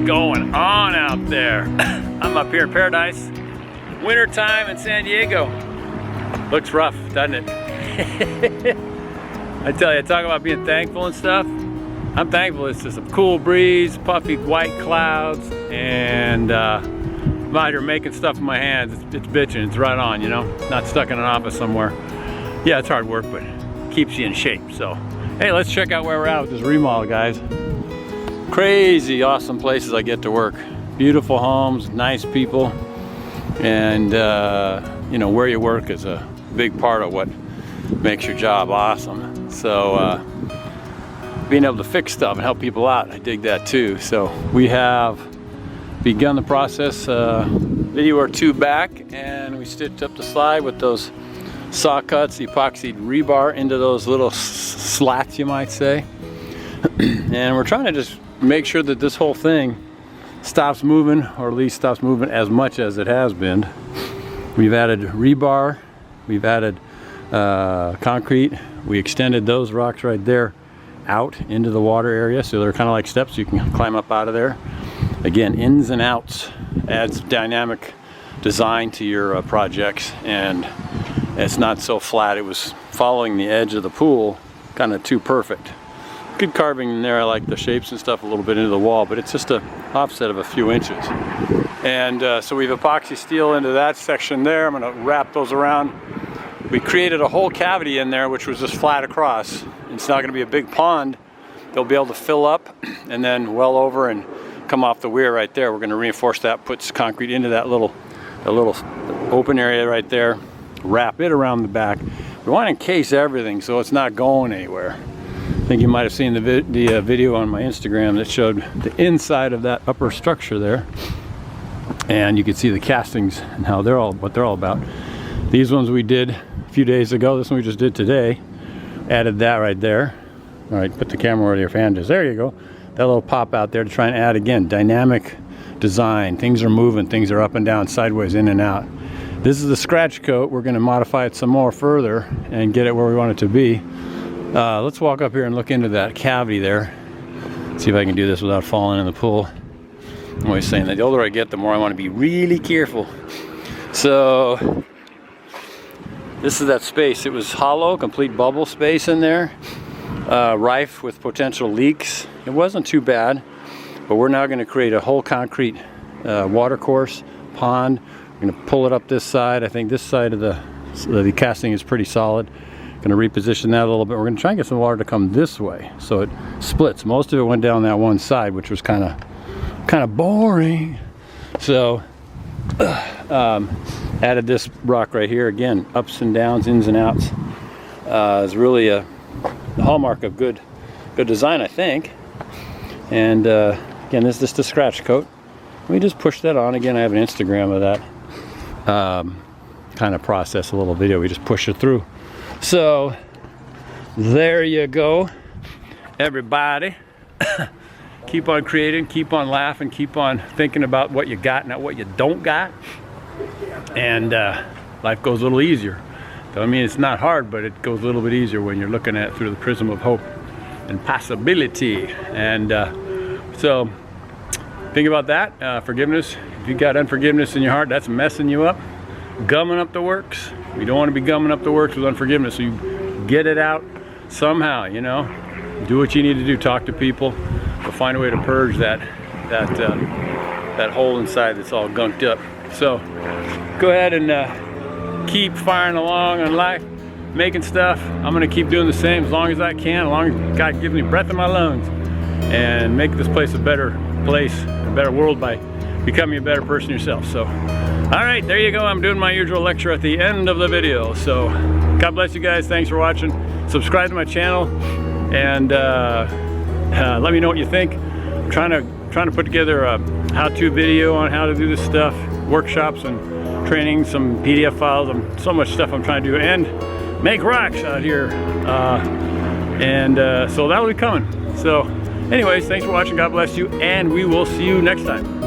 going on out there? I'm up here in paradise. Wintertime in San Diego. Looks rough, doesn't it? I tell you, talk about being thankful and stuff. I'm thankful it's just a cool breeze, puffy white clouds, and I'm out here making stuff in my hands. It's bitching, it's right on, you know? Not stuck in an office somewhere. Yeah, it's hard work, but keeps you in shape. So, hey, let's check out where we're at with this remodel, guys. Crazy awesome places I get to work. Beautiful homes, nice people, and you know, where you work is a big part of what makes your job awesome. So being able to fix stuff and help people out, I dig that too. So we have begun the process video or two back, and we stitched up the slide with those saw cuts, epoxied rebar into those little slats, you might say. And we're trying to just make sure that this whole thing stops moving, or at least stops moving as much as it has been. We've added rebar, we've added concrete. We extended those rocks right there out into the water area, so they're kind of like steps you can climb up out of there. Again, ins and outs adds dynamic design to your projects, and it's not so flat. It was following the edge of the pool, kind of too perfect. Good carving in there. I like the shapes and stuff a little bit into the wall, but it's just a offset of a few inches. And so we've epoxy steel into that section there. I'm going to wrap those around. We created a whole cavity in there which was just flat across. It's not going to be a big pond. They'll be able to fill up and then well over and come off the weir right there. We're going to reinforce that, put concrete into that little open area right there, wrap it around the back. We want to encase everything so it's not going anywhere. I think you might have seen the video on my Instagram that showed the inside of that upper structure there, and you could see the castings and how what they're all about. These ones we did a few days ago. This one we just did today. Added that right there. All right, put the camera where your fan is. There you go. That little pop out there to try and add, again, dynamic design. Things are moving, things are up and down, sideways, in and out. This is the scratch coat. We're going to modify it some more further and get it where we want it to be. Let's walk up here and look into that cavity there. See if I can do this without falling in the pool. I'm always saying that the older I get, the more I want to be really careful. So this is that space. It was hollow, complete bubble space in there, rife with potential leaks. It wasn't too bad, but we're now going to create a whole concrete water course, pond. We're going to pull it up this side. I think this side of the casting is pretty solid. Going to reposition that a little bit. We're going to try and get some water to come this way so it splits. Most of it went down that one side, which was kind of boring. So added this rock right here. Again, ups and downs, ins and outs. Is really the hallmark of good design, I think. And again, this is just a scratch coat. We just push that on. Again, I have an Instagram of that kind of process, a little video. We just push it through. So there you go, everybody. Keep on creating, keep on laughing, keep on thinking about what you got, not what you don't got, and life goes a little easier. So, I mean, it's not hard, but it goes a little bit easier when you're looking at it through the prism of hope and possibility. And so think about that. Forgiveness. If you got unforgiveness in your heart, that's messing you up, gumming up the works. We don't want to be gumming up the works with unforgiveness. So you get it out somehow, you know. Do what you need to do. Talk to people. But find a way to purge that hole inside that's all gunked up. So go ahead and keep firing along on life, making stuff. I'm going to keep doing the same as long as I can, as long as God gives me breath in my lungs, and make this place a better place, a better world by becoming a better person yourself. So, all right, there you go. I'm doing my usual lecture at the end of the video. So God bless you guys. Thanks for watching. Subscribe to my channel, and let me know what you think. I'm trying to put together a how-to video on how to do this stuff, workshops and training, some PDF files, so much stuff I'm trying to do, and make rocks out here. So that'll be coming. So anyways, thanks for watching. God bless you, and we will see you next time.